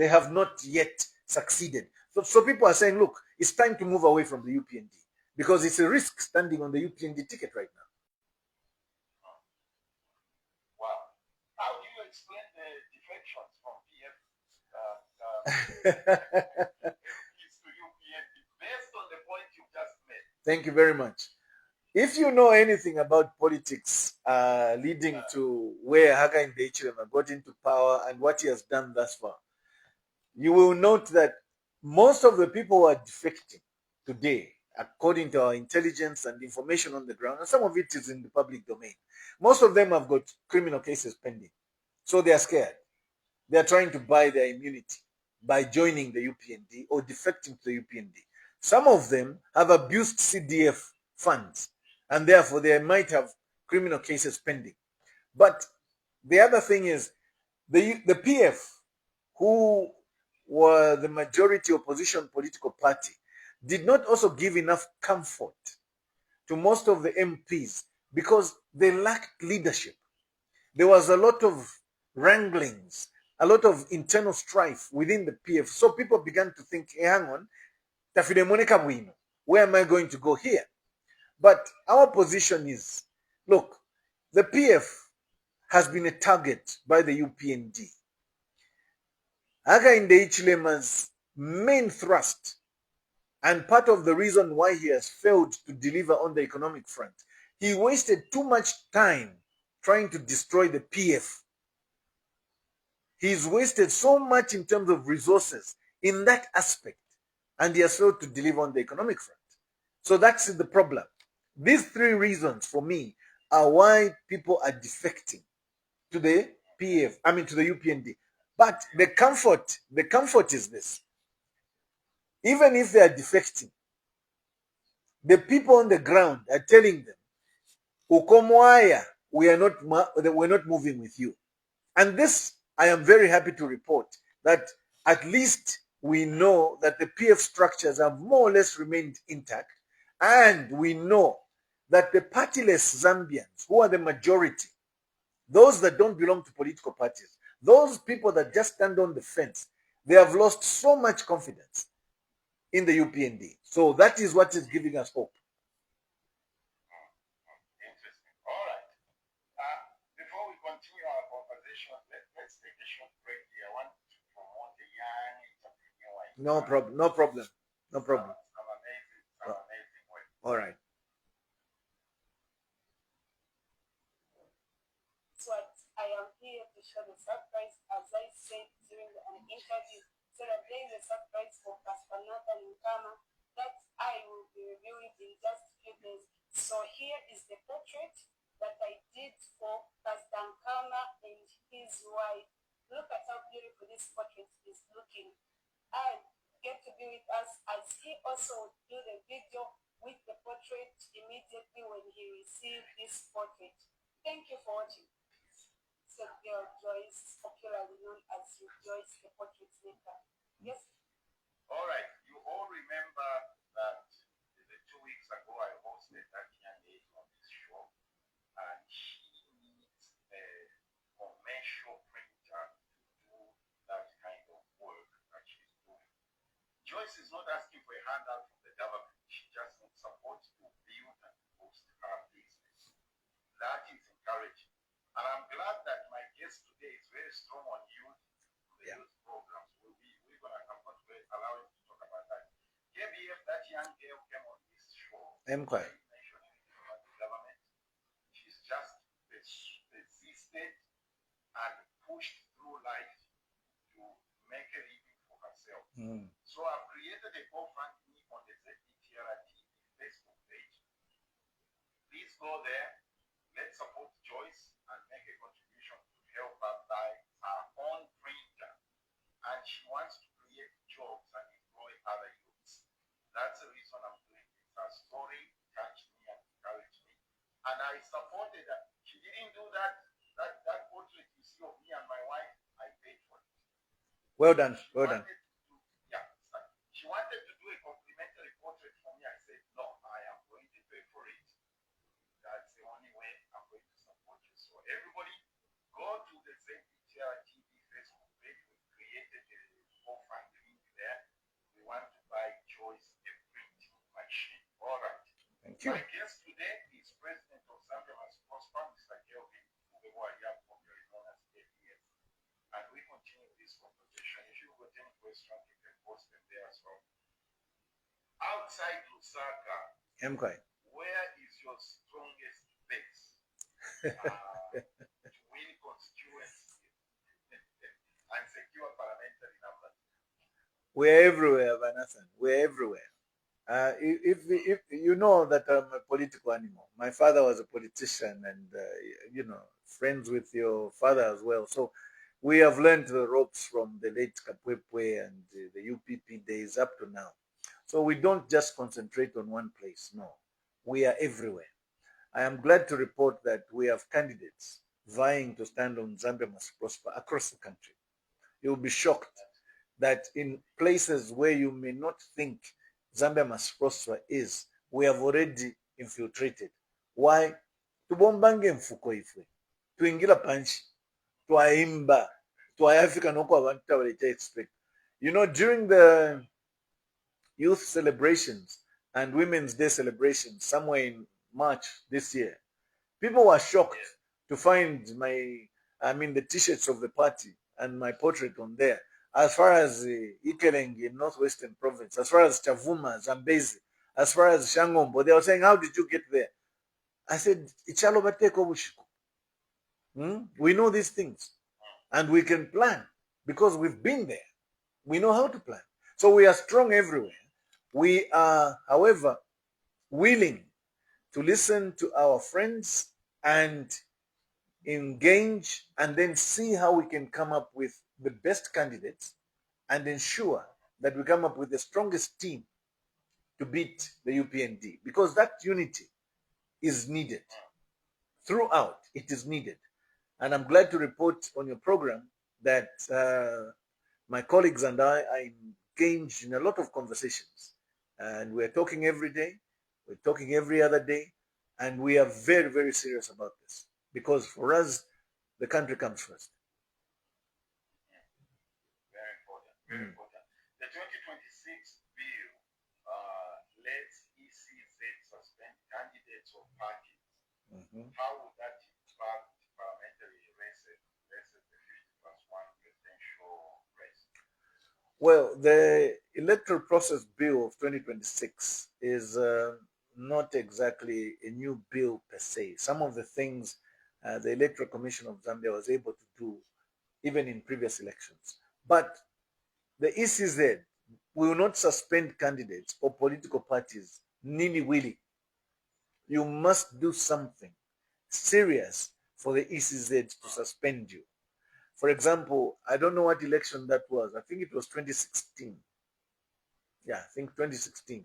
they have not yet succeeded. So people are saying, look, it's time to move away from the UPND because it's a risk standing on the UPND ticket right now. Wow. How do you explain the defections from PF to UPND based on the point you just made? Thank you very much. If you know anything about politics leading to where Hakainde Hichilema got into power and what he has done thus far, you will note that most of the people who are defecting today, according to our intelligence and information on the ground, and some of it is in the public domain, most of them have got criminal cases pending. So they are scared. They are trying to buy their immunity by joining the UPND or defecting to the UPND. Some of them have abused CDF funds, and therefore they might have criminal cases pending. But the other thing is the PF, who were the majority opposition political party, did not also give enough comfort to most of the MPs because they lacked leadership. There was a lot of wranglings, a lot of internal strife within the PF. So people began to think, hey, hang on, where am I going to go here? But our position is, look, the PF has been a target by the UPND. Hakainde Hichilema's main thrust and part of the reason why he has failed to deliver on the economic front, he wasted too much time trying to destroy the PF. He's wasted so much in terms of resources in that aspect, and he has failed to deliver on the economic front. So that's the problem. These three reasons for me are why people are defecting to the PF, to the UPND. But the comfort is this. Even if they are defecting, the people on the ground are telling them, Ukomwaya, we're not moving with you. And this, I am very happy to report that at least we know that the PF structures have more or less remained intact. And we know that the partyless Zambians, who are the majority, those that don't belong to political parties, those people that just stand on the fence, they have lost so much confidence in the UPND. So that is what is giving us hope. Interesting. All right. Before we continue our conversation, let's take a short break here. I want to promote a young entrepreneur. No problem. No problem. No problem. Some amazing work. All right. So I am here to share the surprise, as I said during an interview. So that there is a surprise for Pastor Nathan Nkama that I will be reviewing in just a few days. So here is the portrait that I did for Pastor Nkama and his wife. Look at how beautiful this portrait is looking. And get to be with us as he also do the video with the portrait immediately when he received this portrait. Thank you for watching. So girl Joyce, popularly known as you Joyce, the portrait maker. Yes. All right. You all remember that 2 weeks ago I hosted that young lady on this show, and she needs a commercial printer to do that kind of work that she's doing. Joyce is not asking for a handout from the government. She just needs support to build and boost her business. That is encouraging. And I'm glad that my guest today is very strong on youth, youth programs. We're going to come to allow him to talk about that. KBF, that young girl came on this show. Mentioning about the government. She's just persisted and pushed through life to make a living for herself. So I've created a GoFundMe on the ZBTRT Facebook page. Please go there. Let's support Joyce and make a contribution to help her buy her own printer. And she wants to create jobs and employ other youths. That's the reason I'm doing this. Her story touched me and encouraged me. And I supported her. She didn't do that portrait you see of me and my wife. I paid for it. Well done. Well done. She wanted to do a complimentary portrait for me. I said, no, I am going to pay for it. That's the only way I'm going to support you. So everybody, go to the ZBTR TV Facebook page. We created a conversation. If you've got any questions, you can post them there as well. Outside Lusaka, where is your strongest base to win constituency and secure parliamentary numbers? We're everywhere, Vanathan. We're everywhere. If you know that I'm a political animal, my father was a politician, and friends with your father as well. So we have learned the ropes from the late Kapwepwe and the UPP days up to now. So we don't just concentrate on one place. No, we are everywhere. I am glad to report that we have candidates vying to stand on Zambia Must Prosper across the country. You'll be shocked that in places where you may not think Zambia Must Prosper is, we have already infiltrated. Why? Tubombange mfuko ifwe. Tuingira panchi. Twaimba. Twayafika noko abantu tabaleta expect. You know, during the youth celebrations and Women's Day celebrations somewhere in March this year, people were shocked to find the t-shirts of the party and my portrait on there. As far as Ikeleng in Northwestern Province, as far as Chavuma, Zambezi, as far as Shangombo, they were saying, how did you get there? I said, Ichalo bateko bushiku. We know these things and we can plan because we've been there. We know how to plan. So we are strong everywhere. We are, however, willing to listen to our friends and engage and then see how we can come up with the best candidates and ensure that we come up with the strongest team to beat the UPND, because that unity is needed throughout. It is needed. And I'm glad to report on your program that my colleagues and I are engaged in a lot of conversations, and we're talking every day, we're talking every other day, and we are very, very serious about this, because for us, the country comes first. Very important. Very important. The 2026 bill lets ECZ suspend candidates or parties. How would that impact parliamentary races versus the 50+1 presidential race? Well, the Electoral Process Bill of 2026 is not exactly a new bill per se. Some of the things the Electoral Commission of Zambia was able to do even in previous elections. But the ECZ will not suspend candidates or political parties nilly-willy. You must do something serious for the ECZ to suspend you. For example, I don't know what election that was. I think it was 2016. Yeah, I think 2016.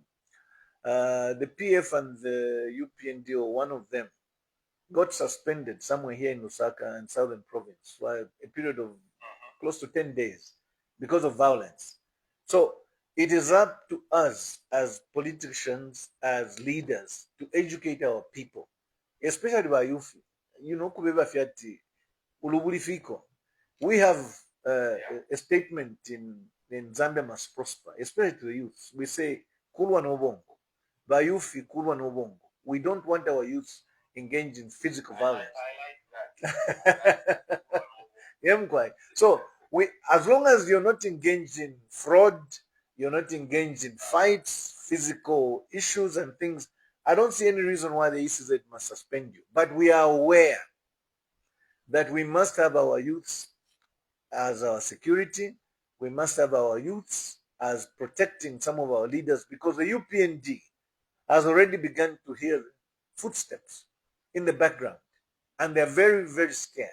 The PF and the UPND, or one of them, got suspended somewhere here in Lusaka and Southern Province for a period of close to 10 days because of violence. So it is up to us as politicians, as leaders, to educate our people, especially by youth. You know, kubeba fiati ulubulifiko. We have a statement in Zambia Must Prosper, especially to the youth. We say, kulwa no Bayufi kulwa no. We don't want our youth engaged in physical violence. I like that. So as long as you're not engaged in fraud, you're not engaged in fights, physical issues and things, I don't see any reason why the ECZ must suspend you. But we are aware that we must have our youths as our security. We must have our youths as protecting some of our leaders, because the UPND has already begun to hear footsteps in the background, and they're very, very scared,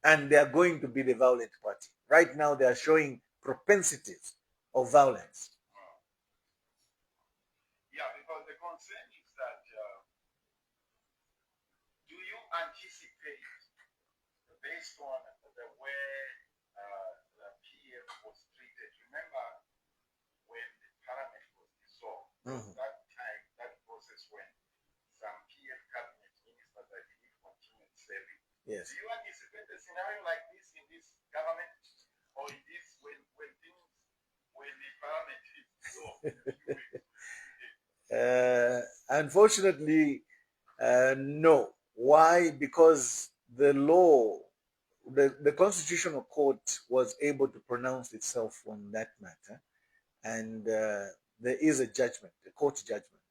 and they are going to be the violent party. Right now, they are showing propensities of violence. Yeah, because the concern is that do you anticipate, based on the way the PF was treated? Remember when the parliament was dissolved, that time, that process when some PF cabinet ministers, I believe, continued serving. Yes. Do you anticipate a scenario like this in this government, or in this when the parliament is dissolved? Unfortunately, no. Why? Because the law the Constitutional Court was able to pronounce itself on that matter, and there is a judgment, a court judgment,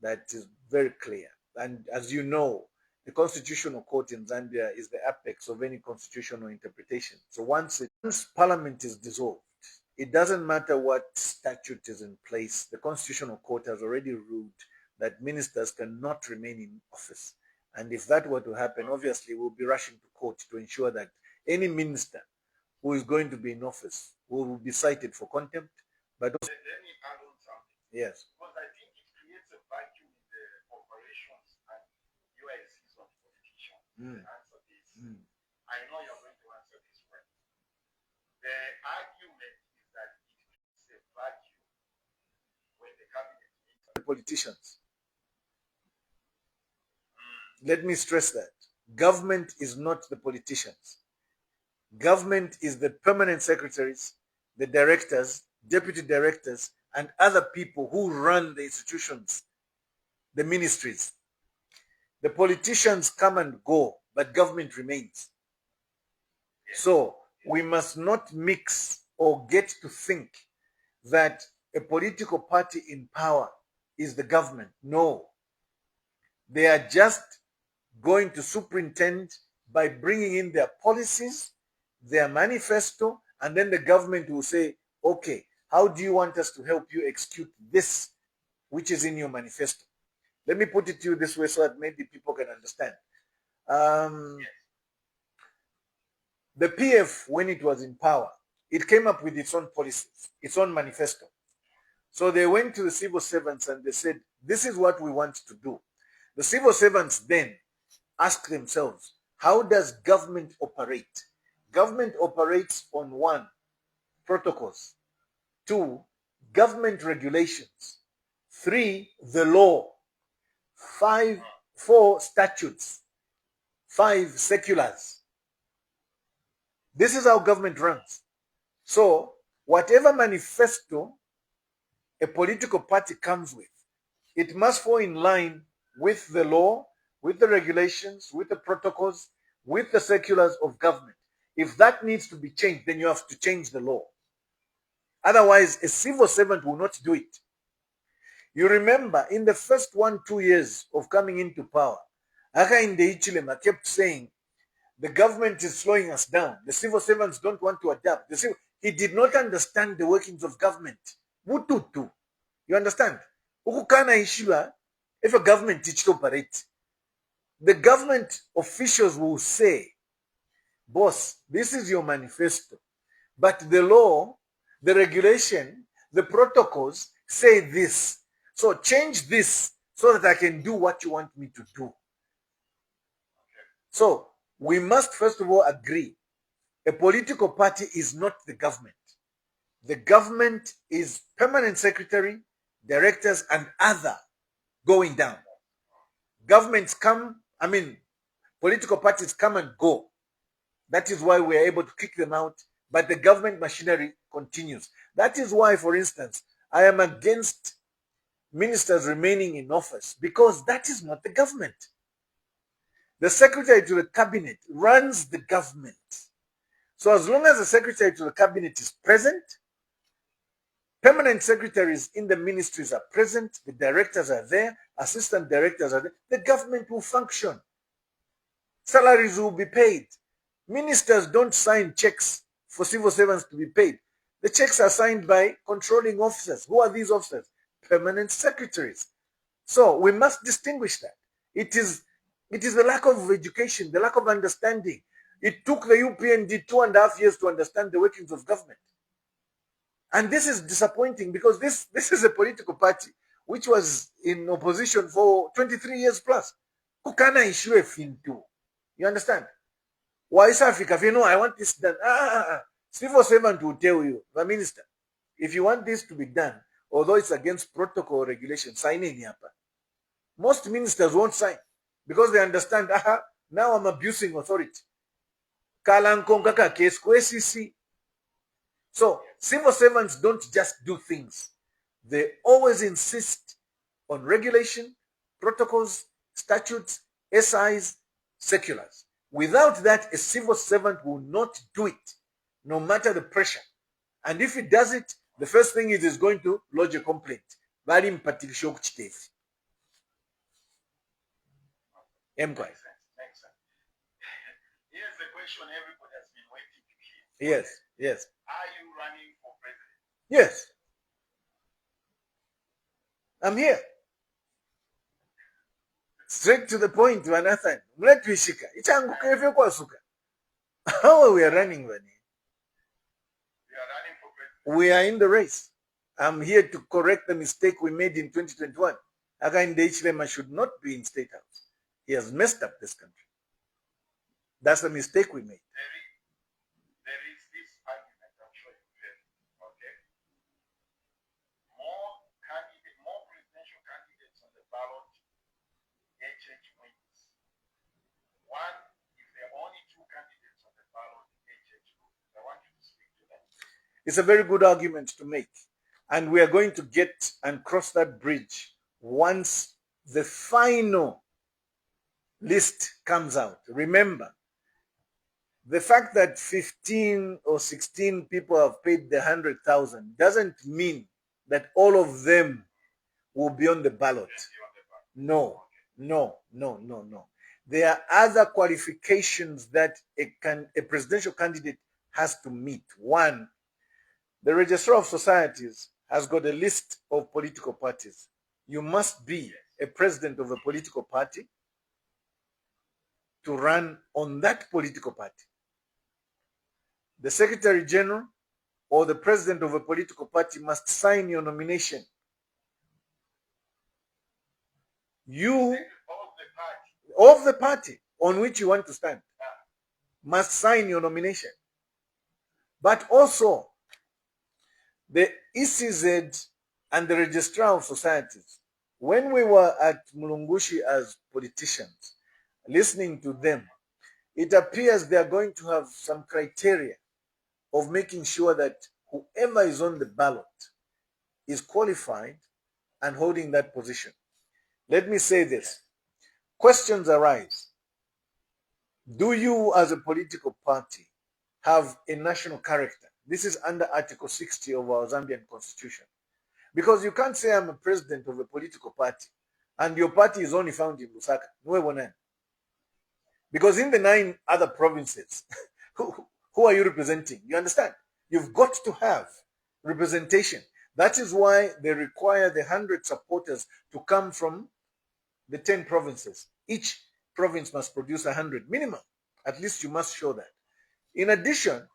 that is very clear. And as you know, the Constitutional Court in Zambia is the apex of any constitutional interpretation. So once Parliament is dissolved, it doesn't matter what statute is in place. The Constitutional Court has already ruled that ministers cannot remain in office. And if that were to happen, obviously we'll be rushing to court to ensure that any minister who is going to be in office will be cited for contempt. But also, Let me add on something. yes. Because I think it creates a vacuum in the operations and UICs of politicians. Mm. Answer this. I know you're going to answer this well. The argument is that it creates a vacuum when the cabinet meets The politicians. Let me stress that. Government is not the politicians. Government is the permanent secretaries, the directors, deputy directors, and other people who run the institutions, the ministries. The politicians come and go, but government remains. So we must not mix or get to think that a political party in power is the government. No. They are just going to superintend by bringing in their policies, their manifesto, and then the government will say, okay, how do you want us to help you execute this which is in your manifesto? Let me put it to you this way so that maybe people can understand. The PF, when it was in power, it came up with its own policies, its own manifesto. So they went to the civil servants and they said, this is what we want to do. The civil servants then ask themselves, how does government operate? Government operates on 1, protocols, 2, government regulations, 3, the law, 4, statutes, 5, seculars. This is how government runs. So whatever manifesto a political party comes with, it must fall in line with the law, with the regulations, with the protocols, with the seculars of government. If that needs to be changed, then you have to change the law. Otherwise, a civil servant will not do it. You remember, in the first 1-2 years of coming into power, Hakainde Hichilema kept saying, the government is slowing us down. The civil servants don't want to adapt. He did not understand the workings of government. Mututu. You understand? Ukukana ishila, if a government teach to operate, the government officials will say, boss, this is your manifesto. But the law, the regulation, the protocols say this. So change this so that I can do what you want me to do. So we must first of all agree, a political party is not the government. The government is permanent secretary, directors, and other going down. Governments come, political parties come and go. That is why we are able to kick them out, but the government machinery continues. That is why, for instance, I am against ministers remaining in office, because that is not the government. The secretary to the cabinet runs the government. So as long as the secretary to the cabinet is present, permanent secretaries in the ministries are present, the directors are there, assistant directors are there, the government will function. Salaries will be paid. Ministers don't sign checks for civil servants to be paid. The checks are signed by controlling officers. Who are these officers? Permanent secretaries. So we must distinguish that. It is the lack of education, the lack of understanding. It took the UPND 2.5 years to understand the workings of government. And this is disappointing, because this is a political party which was in opposition for 23 years plus. Who can I issue a thing to? You understand? Why South Africa? If you know, I want this done. Civil servant will tell you, the minister, if you want this to be done, although it's against protocol regulation, sign in here. Most ministers won't sign because they understand, now I'm abusing authority. So civil servants don't just do things. They always insist on regulation, protocols, statutes, SIs, seculars. Without that, a civil servant will not do it, no matter the pressure. And if he does it, the first thing is going to lodge a complaint. Bali mpatikisha okukiteefu. Empire. Makes sense. Here's the question everybody has been waiting to hear. Yes, yes. Are you running for president? Yes. I'm here. Straight to the point, Vanathan. Mletwishika. Ichanguka efyo kwasuka. How we are running, Vani? You are running for president. We are in the race. I'm here to correct the mistake we made in 2021. Hakainde Hichilema should not be in State House. He has messed up this country. That's the mistake we made. There is this argument I'm sure you've heard. Okay. More presidential candidates on the ballot, HH wins. One, if there are only two candidates on the ballot, HH loses. I want you to speak to that. It's a very good argument to make. And we are going to get and cross that bridge once the final list comes out. Remember, the fact that 15 or 16 people have paid the 100,000 doesn't mean that all of them will be on the ballot. No. There are other qualifications that a presidential candidate has to meet. One, the Registrar of Societies has got a list of political parties. You must be a president of a political party to run on that political party. The Secretary General or the president of a political party must sign your nomination. You of the party on which you want to stand must sign your nomination. But also, the ECZ and the Registrar of Societies, when we were at Mulungushi as politicians, listening to them, it appears they are going to have some criteria of making sure that whoever is on the ballot is qualified and holding that position. Let me say this. Questions arise. Do you, as a political party, have a national character? This is under Article 60 of our Zambian Constitution. Because you can't say I'm a president of a political party and your party is only found in Lusaka. Because in the 9 other provinces, who are you representing? You understand? You've got to have representation. That is why they require the 100 supporters to come from the 10 provinces. Each province must produce 100 minimum. At least you must show that. In addition,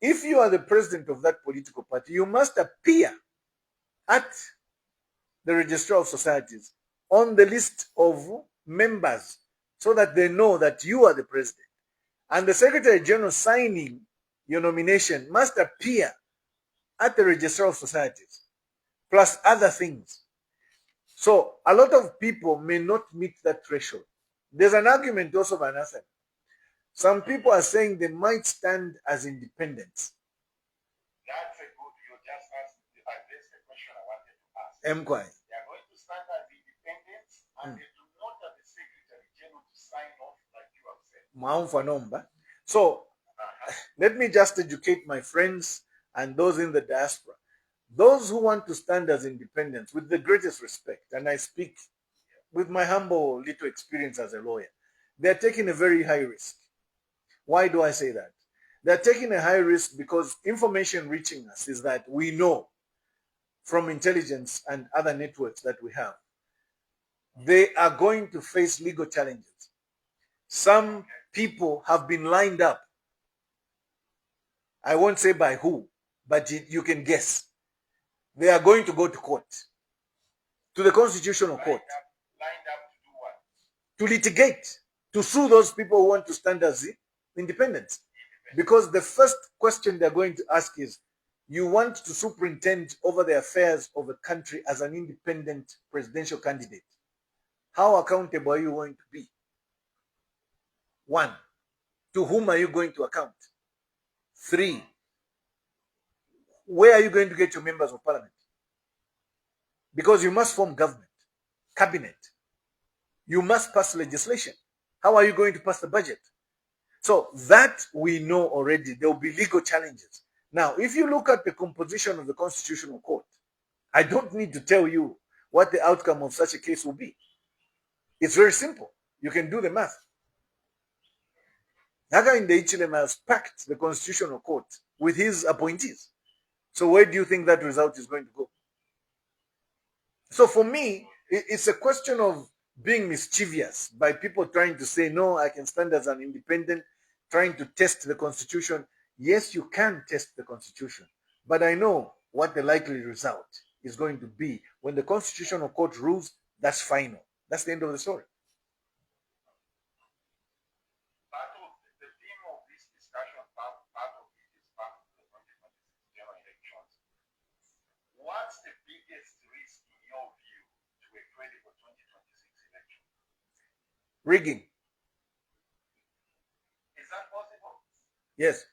if you are the president of that political party, you must appear at the Registrar of Societies on the list of members so that they know that you are the president. And the Secretary General signing your nomination must appear at the Registrar of Societies, plus other things. So a lot of people may not meet that threshold. There's an argument also by Nathan. Some people are saying they might stand as independents. That's a good, you just addressed the question I wanted to ask. They are going to stand as independents and they do not have the Secretary General to sign off like you have said. So let me just educate my friends and those in the diaspora. Those who want to stand as independents, with the greatest respect, and I speak with my humble little experience as a lawyer, they're taking a very high risk. Why do I say that? They're taking a high risk because information reaching us is that we know from intelligence and other networks that we have, they are going to face legal challenges. Some people have been lined up. I won't say by who, but you can guess. They are going to go to court, to the Constitutional Court. Lined up to do what? To litigate, to sue those people who want to stand as independents. Because the first question they're going to ask is, you want to superintend over the affairs of a country as an independent presidential candidate. How accountable are you going to be? 1, to whom are you going to account? 3, where are you going to get your members of parliament? Because you must form government, cabinet. You must pass legislation. How are you going to pass the budget? So that we know already. There will be legal challenges. Now, if you look at the composition of the Constitutional Court, I don't need to tell you what the outcome of such a case will be. It's very simple. You can do the math. Hakainde Hichilema has packed the Constitutional Court with his appointees. So where do you think that result is going to go? So for me, it's a question of being mischievous by people trying to say, no, I can stand as an independent, trying to test the Constitution. Yes, you can test the Constitution, but I know what the likely result is going to be. When the Constitutional Court rules, that's final. That's the end of the story. Part of the theme of this discussion, part of it is part of the 2026 general elections. What's the biggest risk in your view to a credible 2026 election? Rigging. Is that possible? Yes.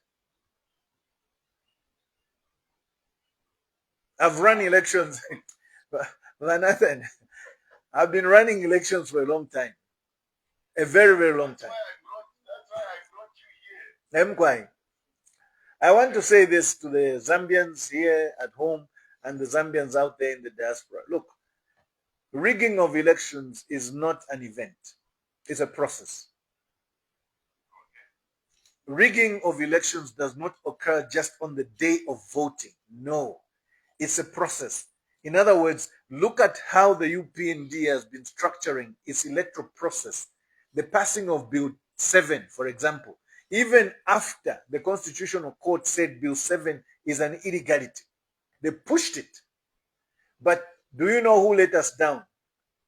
I've run elections. Nathan, I've been running elections for a long time. A very, very long time. That's why I brought you here. Mkwai. I want to say this to the Zambians here at home and the Zambians out there in the diaspora. Look, rigging of elections is not an event. It's a process. Rigging of elections does not occur just on the day of voting. No, it's a process. In other words, look at how the UPND has been structuring its electoral process. The passing of Bill 7, for example, even after the Constitutional Court said Bill 7 is an illegality, they pushed it. But do you know who let us down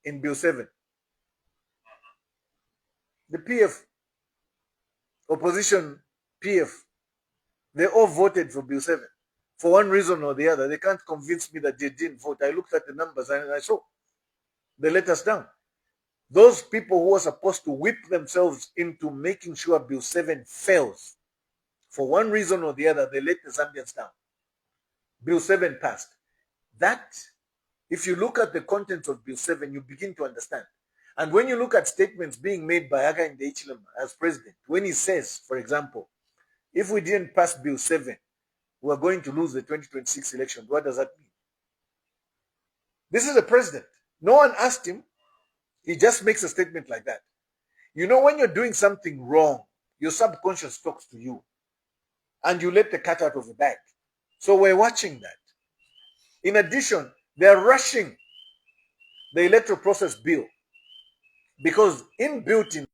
in Bill 7? The PF, opposition PF. They all voted for Bill 7 for one reason or the other. They can't convince me that they didn't vote. I looked at the numbers and I saw they let us down. Those people who are supposed to whip themselves into making sure Bill 7 fails, for one reason or the other, they let the Zambians down. Bill 7 passed. That, if you look at the contents of Bill 7, you begin to understand. And when you look at statements being made by Hakainde Hichilema as president, when he says, for example, if we didn't pass Bill 7, we're going to lose the 2026 election. What does that mean? This is a president. No one asked him. He just makes a statement like that. You know, when you're doing something wrong, your subconscious talks to you and you let the cat out of the bag. So we're watching that. In addition, they're rushing the electoral process bill because inbuilt in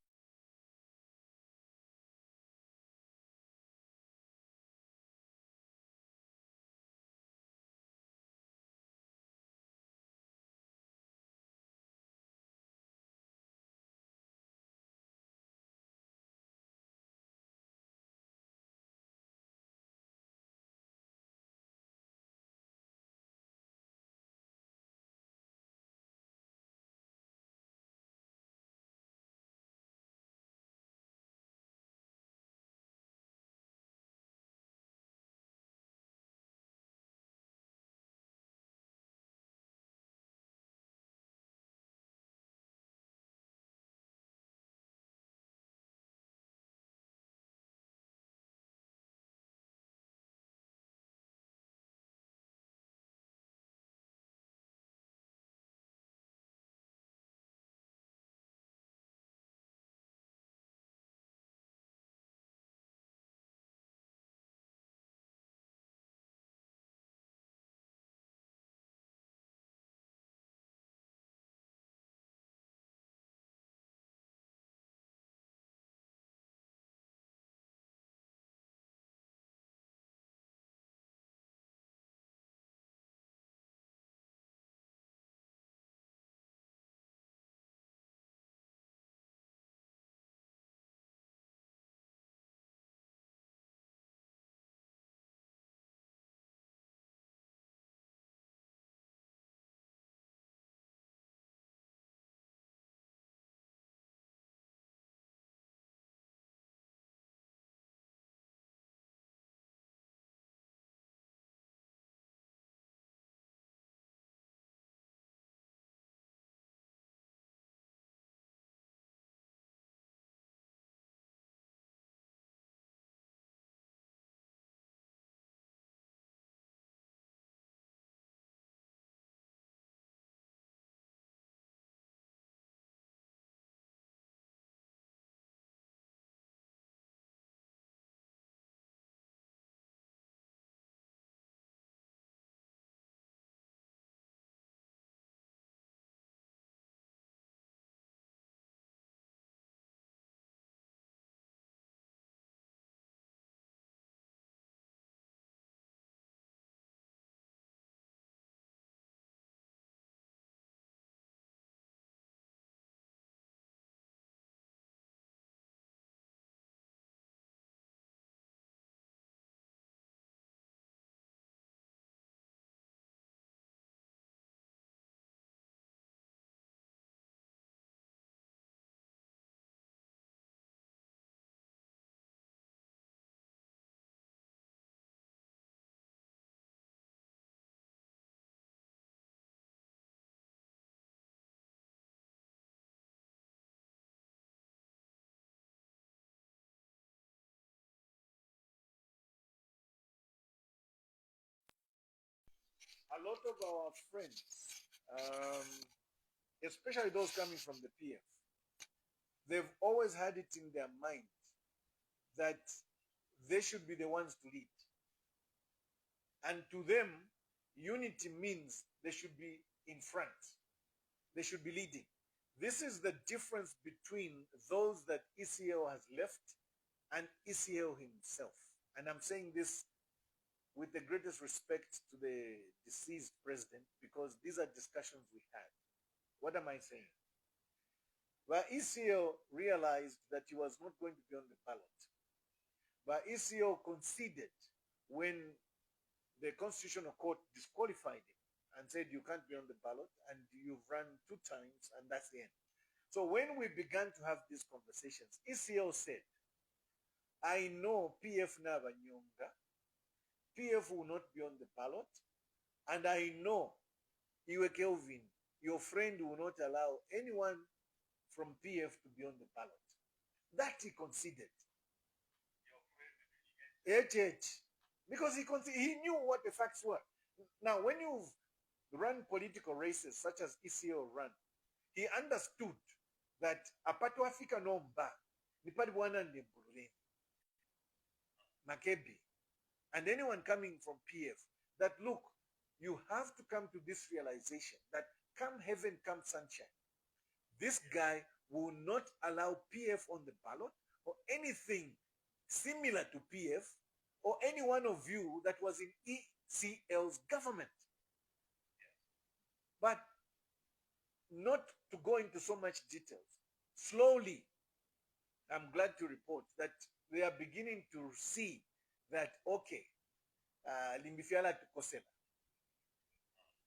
a lot of our friends, especially those coming from the PF, they've always had it in their mind that they should be the ones to lead. And to them, unity means they should be in front. They should be leading. This is the difference between those that ECL has left and ECL himself. And I'm saying this with the greatest respect to the deceased president, because these are discussions we had. What am I saying? Well, ECL realized that he was not going to be on the ballot. But ECL conceded when the Constitutional Court disqualified him and said you can't be on the ballot and you've run 2 times and that's the end. So when we began to have these conversations, ECL said, I know PF Nabanyonga, PF will not be on the ballot, and I know Iwe Kelvin, your friend, will not allow anyone from PF to be on the ballot. That he conceded. Because he knew what the facts were. Now, when you've run political races such as ECL ran, he understood that apato Africa nomba nipadi bwana ndembulule Makebi and anyone coming from PF that look, you have to come to this realization that come heaven, come sunshine, this guy will not allow PF on the ballot or anything similar to PF or any one of you that was in ECL's government. But not to go into so much details. Slowly, I'm glad to report that they are beginning to see that, okay, Limbifiala to Kosela.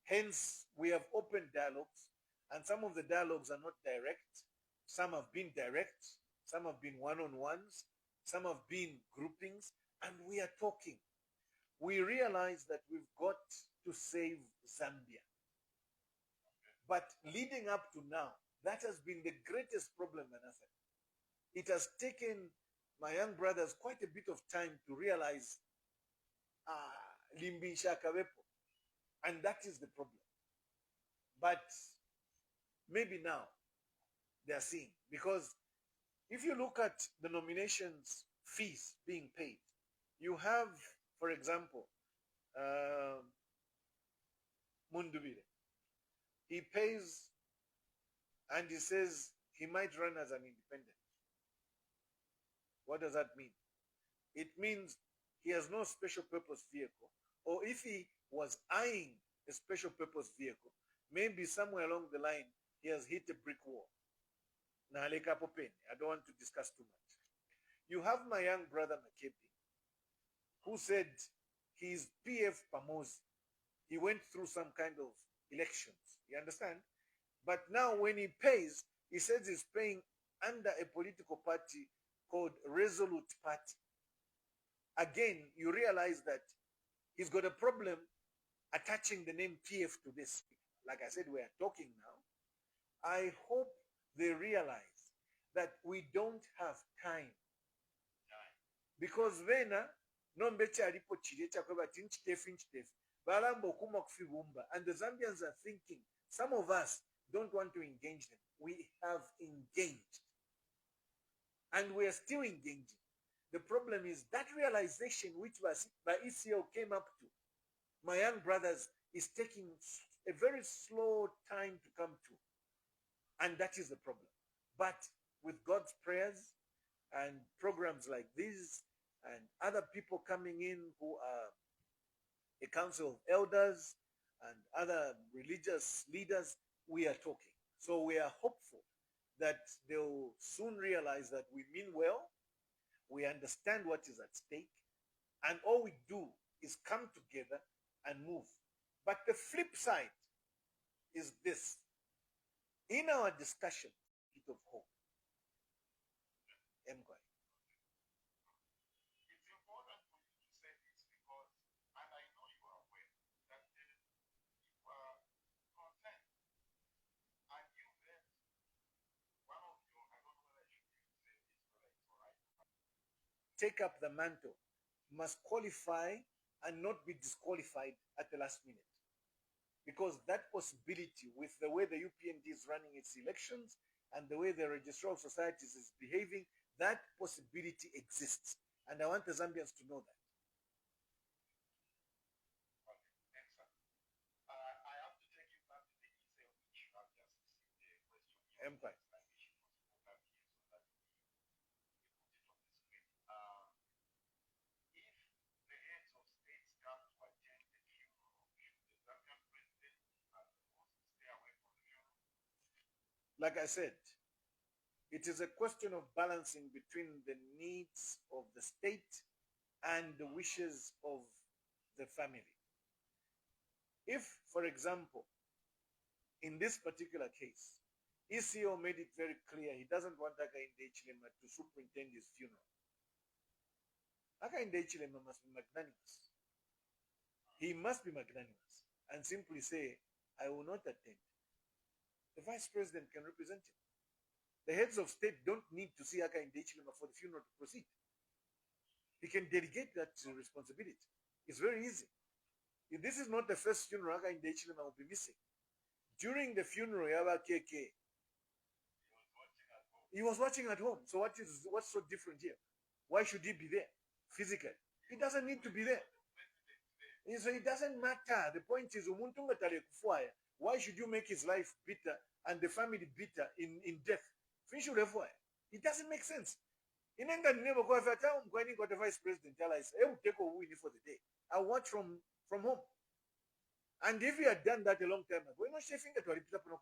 Hence, we have opened dialogues, and some of the dialogues are not direct. Some have been direct. Some have been one-on-ones. Some have been groupings, and we are talking. We realize that we've got to save Zambia. But leading up to now, that has been the greatest problem, Manasseh. It has taken my young brothers quite a bit of time to realize Limbi Shakawepo. And that is the problem. But maybe now they are seeing. Because if you look at the nominations fees being paid, you have, for example, Mundubire. He pays and he says he might run as an independent. What does that mean? It means he has no special purpose vehicle. Or if he was eyeing a special purpose vehicle, maybe somewhere along the line he has hit a brick wall. I don't want to discuss too much. You have my young brother Makebi, who said he's PF Pamosi. He went through some kind of elections. You understand? But now when he pays, he says he's paying under a political party called Resolute Party. Again, you realize that he's got a problem attaching the name PF to this. Like I said, we are talking now. I hope they realize that we don't have time. Because then, and the Zambians are thinking, some of us don't want to engage them. We have engaged. And we are still engaging. The problem is that realization which was by ECO came up to, my young brothers, is taking a very slow time to come to. And that is the problem. But with God's prayers and programs like these and other people coming in who are a council of elders and other religious leaders, we are talking. So we are hopeful that they'll soon realize that we mean well, we understand what is at stake, and all we do is come together and move. But the flip side is this. In our discussion, bit of hope. It's important for you to say this because, and I know you are aware, that you are content. And you let one of your, I don't know whether I should say this, whether it's all right. Take up the mantle, must qualify and not be disqualified at the last minute. Because that possibility, with the way the UPND is running its elections and the way the registrar of societies is behaving, that possibility exists. And I want the Zambians to know that. Okay, excellent. I have to take you back to the ESL issue. I've just received a question here. Empire. Explanation was put up here so that we put it on the screen. If the heads of states come to attend the funeral, should the Zambian president and the host stay away from the funeral? Like I said, it is a question of balancing between the needs of the state and the wishes of the family. If, for example, in this particular case, ECO made it very clear he doesn't want Hakainde Hichilema to superintend his funeral. Hakainde Hichilema must be magnanimous. He must be magnanimous and simply say, I will not attend. The vice president can represent him. The heads of state don't need to see Hakainde Hichilema for the funeral to proceed. He can delegate that responsibility. It's very easy. If this is not the first funeral Hakainde Hichilema will be missing. During the funeral, Yaba KK, he was watching at home. So what's so different here? Why should he be there physically? He doesn't need to be there. So it doesn't matter. The point is, why should you make his life bitter and the family bitter in death? It doesn't make sense. In England, never go after I'm going to go to the vice president. I will take a win for the day. I watch from home. And if he had done that a long time ago, we're not chafing it to repeat up. As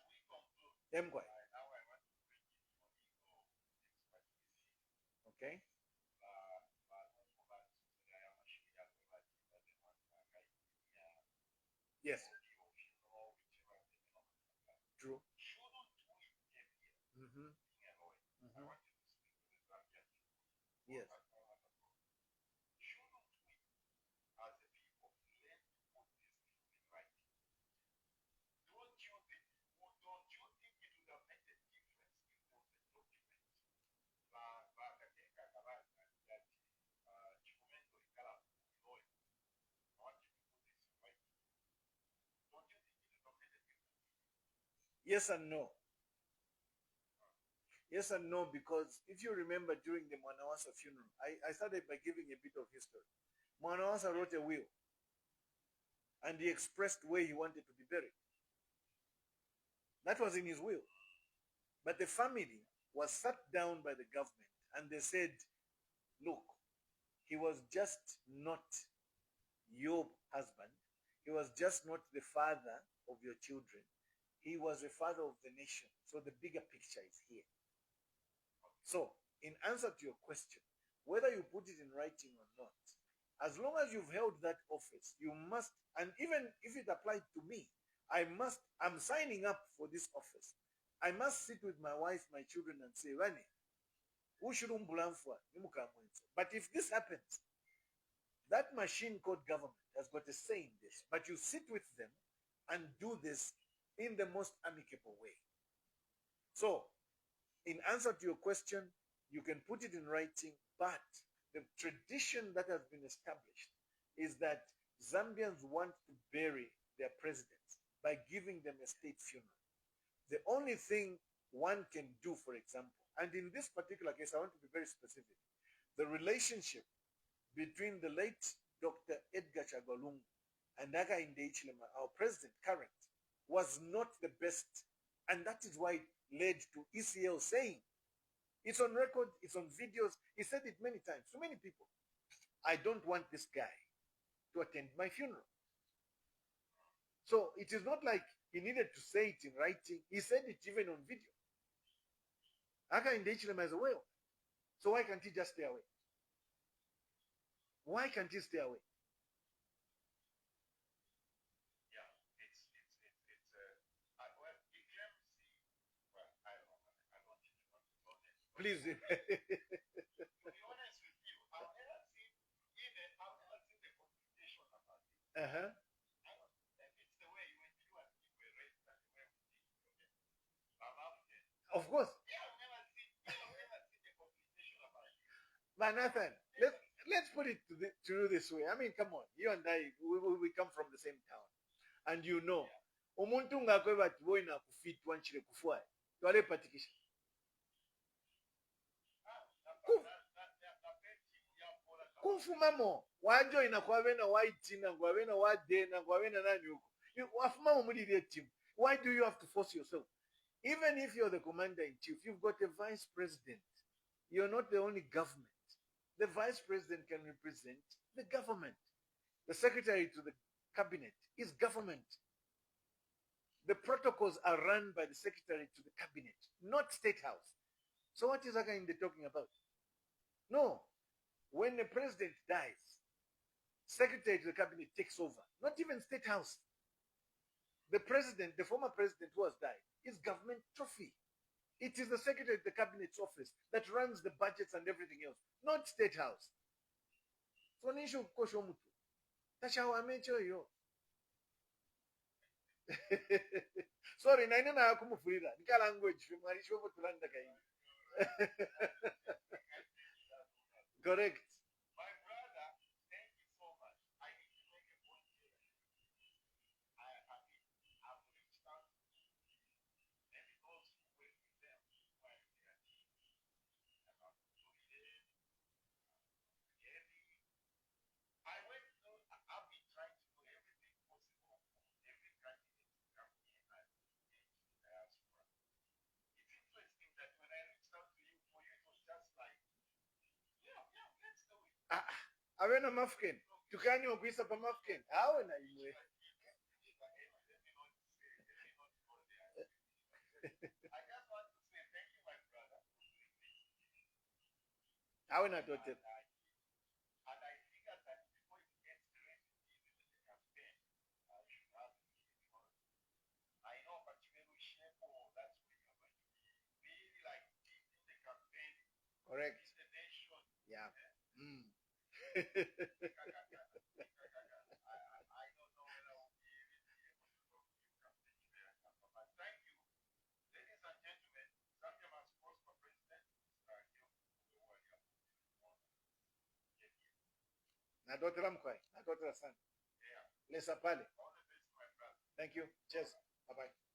we conclude, Okay. now I want to bring in your legal expertise. Okay. Yes. True. Shouldn't we get here? Mm-hmm. Being a lawyer, I Mhm. want you to speak to the Zambian people. Yes. Shouldn't we, as a people, learn to put this thing in writing? Don't you think it would have made a difference if there was a document that Chikumento Ikala lawyer, I want you to put this in writing. Don't you think it would have made a difference? Yes and no. Yes and no, because if you remember during the Mwanawasa funeral, I started by giving a bit of history. Mwanawasa wrote a will and he expressed where he wanted to be buried. That was in his will. But the family was sat down by the government and they said, look, he was just not your husband. He was just not the father of your children. He was the father of the nation. So the bigger picture is here. So, in answer to your question, whether you put it in writing or not, as long as you've held that office, you must, and even if it applied to me, I'm signing up for this office. I must sit with my wife, my children, and say, Rani, who should for? But if this happens, that machine called government has got a say in this. But you sit with them and do this in the most amicable way. So, in answer to your question, you can put it in writing, but the tradition that has been established is that Zambians want to bury their presidents by giving them a state funeral. The only thing one can do, for example, and in this particular case, I want to be very specific, the relationship between the late Dr. Edgar Chagwalungu and Hakainde Hichilema, our president current, was not the best. And that is why it led to ECL saying, it's on record, it's on videos, he said it many times to many people, I don't want this guy to attend my funeral. So it is not like he needed to say it in writing. He said it even on video. Hakainde Hichilema is aware. So why can't he just stay away? Why can't he stay away? Yeah, it's well, you can see, well, I don't want to go there. Please. To be honest with you, I've never seen the computation about it. Uh-huh. It's the way when you and me were raised and the way we did it, okay? I'm African. Of course. Yeah, I've never seen the computation about it. But Nathan, let's put it to this way. I mean, come on. You and I, we come from the same town. And you know, omuntu ng'akweba ati boyina kufitwa nchire kufwa. Twale patikisha. Kumfumamo. Wajoina kwabena waitina, kwabena wadena, kwabena nani huko. Wafumamo muri team. Why do you have to force yourself? Even if you're the commander-in-chief, you've got a vice president. You're not the only government. The vice president can represent the government. The secretary to the cabinet is government. The protocols are run by the secretary to the cabinet, not state house. So what is Hakainde talking about? No. When the president dies, secretary to the cabinet takes over. Not even state house. The president, the former president who has died, is government trophy. It is the secretary of the cabinet's office that runs the budgets and everything else, not state house. So nisho kukosho mutu. Tasha wamecho yo. Sorry, naina na kumufurira. Nika language. Mwalisho mo tulanda kaini. Correct. My brother, thank you so much. I need to make a point here. I've reached out to maybe those who work with them, who are in their team. About Louis, Gary. I've been trying to do everything possible for every candidate to come in and engage the diaspora. It's interesting that when I reached out to you, for you, it was just like, yeah, let's do it. Awena mafken. Tukani okwisa pa mafken. Awena imwe. I just want to say thank you, my brother, for doing this. Awena tote. And I figured that before it gets crazy, even with the campaign, I should have it because I know particularly Shepo, that's where you're going to be really like deep in the campaign. Correct. In the nation. Yeah. I don't know whether I'll be able to talk to you, Captain Chibera, but thank you. Ladies and gentlemen, Zambia must prosper president. Nadotera mkwai. Nadotera sana. Yeah. Lesa pale. All the best, my brother. Thank you. Cheers. Bye-bye.